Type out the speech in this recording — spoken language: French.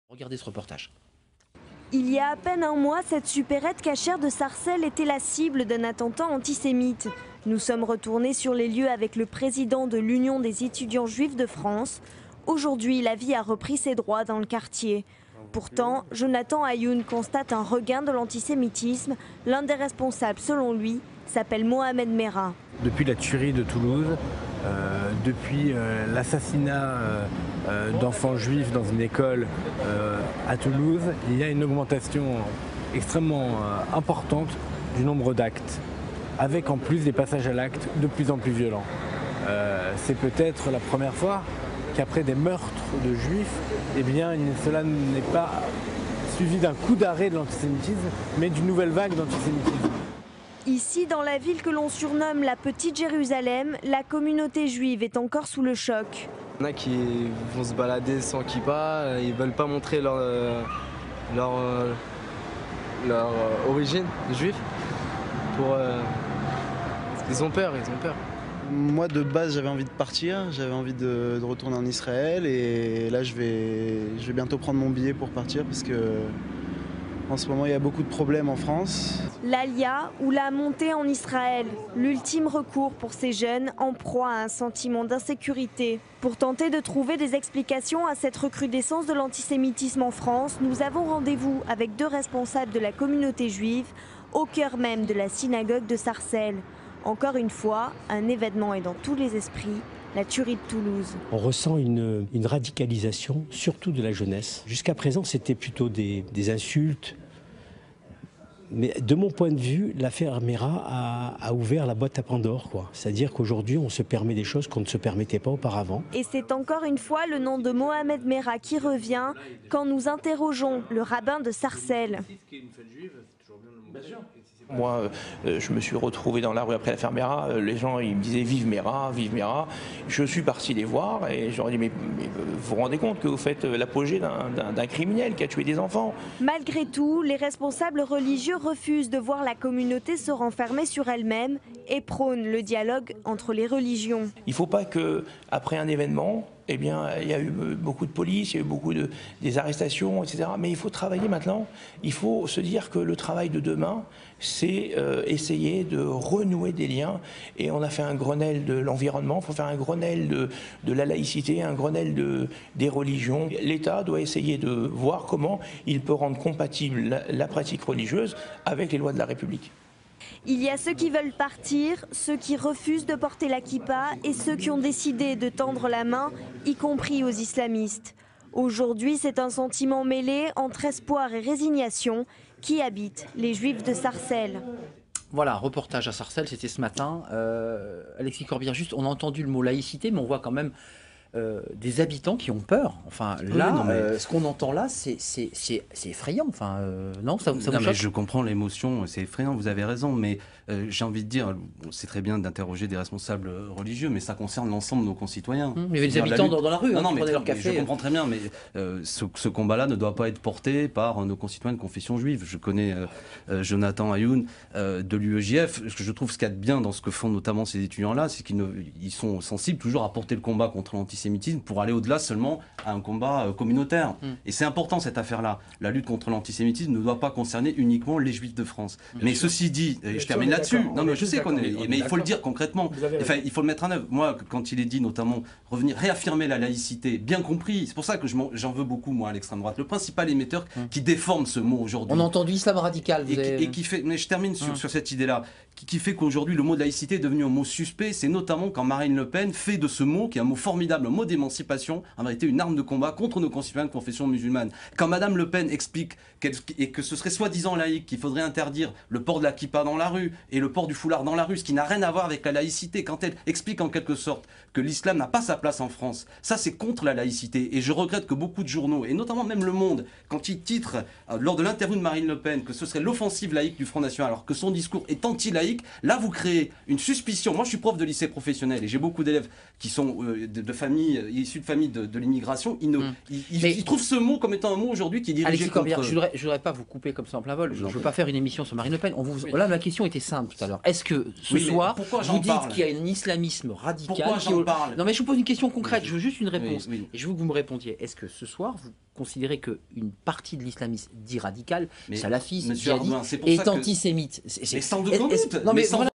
Regardez ce reportage. Il y a à peine un mois, cette supérette cachère de Sarcelles était la cible d'un attentat antisémite. Nous sommes retournés sur les lieux avec le président de l'Union des étudiants juifs de France. Aujourd'hui, la vie a repris ses droits dans le quartier. Pourtant, Jonathan Ayoun constate un regain de l'antisémitisme. L'un des responsables, selon lui, s'appelle Mohamed Merah. Depuis la tuerie de Toulouse, depuis l'assassinat d'enfants juifs dans une école à Toulouse, il y a une augmentation extrêmement importante du nombre d'actes, avec en plus des passages à l'acte de plus en plus violents. C'est peut-être la première fois qu'après des meurtres de juifs, eh bien, cela n'est pas suivi d'un coup d'arrêt de l'antisémitisme, mais d'une nouvelle vague d'antisémitisme. Ici, dans la ville que l'on surnomme la Petite Jérusalem, la communauté juive est encore sous le choc. Il y en a qui vont se balader sans kippa, ils ne veulent pas montrer leur origine juive. Ils ont peur. Moi de base j'avais envie de partir, j'avais envie de retourner en Israël et là je vais bientôt prendre mon billet pour partir parce que en ce moment il y a beaucoup de problèmes en France. L'Alia ou la montée en Israël, l'ultime recours pour ces jeunes en proie à un sentiment d'insécurité. Pour tenter de trouver des explications à cette recrudescence de l'antisémitisme en France, nous avons rendez-vous avec deux responsables de la communauté juive au cœur même de la synagogue de Sarcelles. Encore une fois, un événement est dans tous les esprits, la tuerie de Toulouse. On ressent une radicalisation, surtout de la jeunesse. Jusqu'à présent, c'était plutôt des insultes. Mais de mon point de vue, l'affaire Merah a ouvert la boîte à Pandore, quoi. C'est-à-dire qu'aujourd'hui, on se permet des choses qu'on ne se permettait pas auparavant. Et c'est encore une fois le nom de Mohamed Merah qui revient quand nous interrogeons le rabbin de Sarcelles. Moi, je me suis retrouvé dans la rue après l'affaire Merah. Les gens, ils me disaient vive Merah, vive Merah. Je suis parti les voir et je leur ai dit mais vous vous rendez compte que vous faites l'apogée d'un criminel qui a tué des enfants. Malgré tout, les responsables religieux refusent de voir la communauté se renfermer sur elle-même et prônent le dialogue entre les religions. Il ne faut pas qu'après un événement, eh bien, il y a eu beaucoup de police, il y a eu beaucoup des arrestations, etc. Mais il faut travailler maintenant. Il faut se dire que le travail de demain, c'est essayer de renouer des liens. Et on a fait un Grenelle de l'environnement, il faut faire un Grenelle de la laïcité, un Grenelle des religions. L'État doit essayer de voir comment il peut rendre compatible la pratique religieuse avec les lois de la République. Il y a ceux qui veulent partir, ceux qui refusent de porter la kippa et ceux qui ont décidé de tendre la main, y compris aux islamistes. Aujourd'hui, c'est un sentiment mêlé entre espoir et résignation qui habite les Juifs de Sarcelles. Voilà, reportage à Sarcelles, c'était ce matin. Alexis Corbière, juste, on a entendu le mot laïcité, mais on voit quand même des habitants qui ont peur. Enfin, là, ce qu'on entend là, c'est effrayant. Enfin, non, ça vous choque ? Mais je comprends l'émotion, c'est effrayant, vous avez raison, mais j'ai envie de dire, c'est très bien d'interroger des responsables religieux, mais ça concerne l'ensemble de nos concitoyens. Il y avait des habitants dans la rue, qui prenaient leur café. Je comprends très bien, mais ce combat-là ne doit pas être porté par nos concitoyens de confession juive. Je connais Jonathan Ayoun de l'UEJF. Je trouve ce qu'il y a de bien dans ce que font notamment ces étudiants-là, c'est qu'ils sont sensibles toujours à porter le combat contre l'antisémitisme pour aller au-delà seulement à un combat communautaire. Et c'est important cette affaire-là. La lutte contre l'antisémitisme ne doit pas concerner uniquement les Juifs de France. Mais ceci dit, je termine là-dessus. Non, mais je sais qu'on est... Mais il faut le dire concrètement. Enfin, il faut le mettre en œuvre. Moi, quand il est dit notamment réaffirmer la laïcité, bien compris. C'est pour ça que j'en veux beaucoup, moi, à l'extrême droite. Le principal émetteur qui déforme ce mot aujourd'hui. On a entendu islam radical. Et qui fait... Mais je termine sur cette idée-là. Qui fait qu'aujourd'hui, le mot de laïcité est devenu un mot suspect. C'est notamment quand Marine Le Pen fait de ce mot, qui est un mot formidable, un mot d'émancipation, en vérité une arme de combat contre nos concitoyens de confession musulmane. Quand Madame Le Pen explique que ce serait soi-disant laïque, qu'il faudrait interdire le port de la kippa dans la rue et le port du foulard dans la rue, ce qui n'a rien à voir avec la laïcité, quand elle explique en quelque sorte que l'islam n'a pas sa place en France, ça c'est contre la laïcité. Et je regrette que beaucoup de journaux, et notamment même Le Monde, quand ils titrent lors de l'interview de Marine Le Pen que ce serait l'offensive laïque du Front National, alors que son discours est anti-laïque, laïque. Là, vous créez une suspicion. Moi, je suis prof de lycée professionnel et j'ai beaucoup d'élèves qui sont de familles issues de familles de l'immigration. Ils trouvent ce mot comme étant un mot aujourd'hui qui est dirigé Alexis Corbière, contre... je voudrais pas vous couper comme ça en plein vol. Je ne veux pas faire une émission sur Marine Le Pen. Là, ma question était simple tout à l'heure. Est-ce que ce soir, vous dites qu'il y a un islamisme radical? Pourquoi j'en parle? Non, mais je vous pose une question concrète. Je veux juste une réponse. Et je veux que vous me répondiez. Est-ce que ce soir, vous considérez qu'une partie de l'islamisme dit radical, salafiste, djihadiste, est antisémite? Mais sans doute. Non, mais voilà.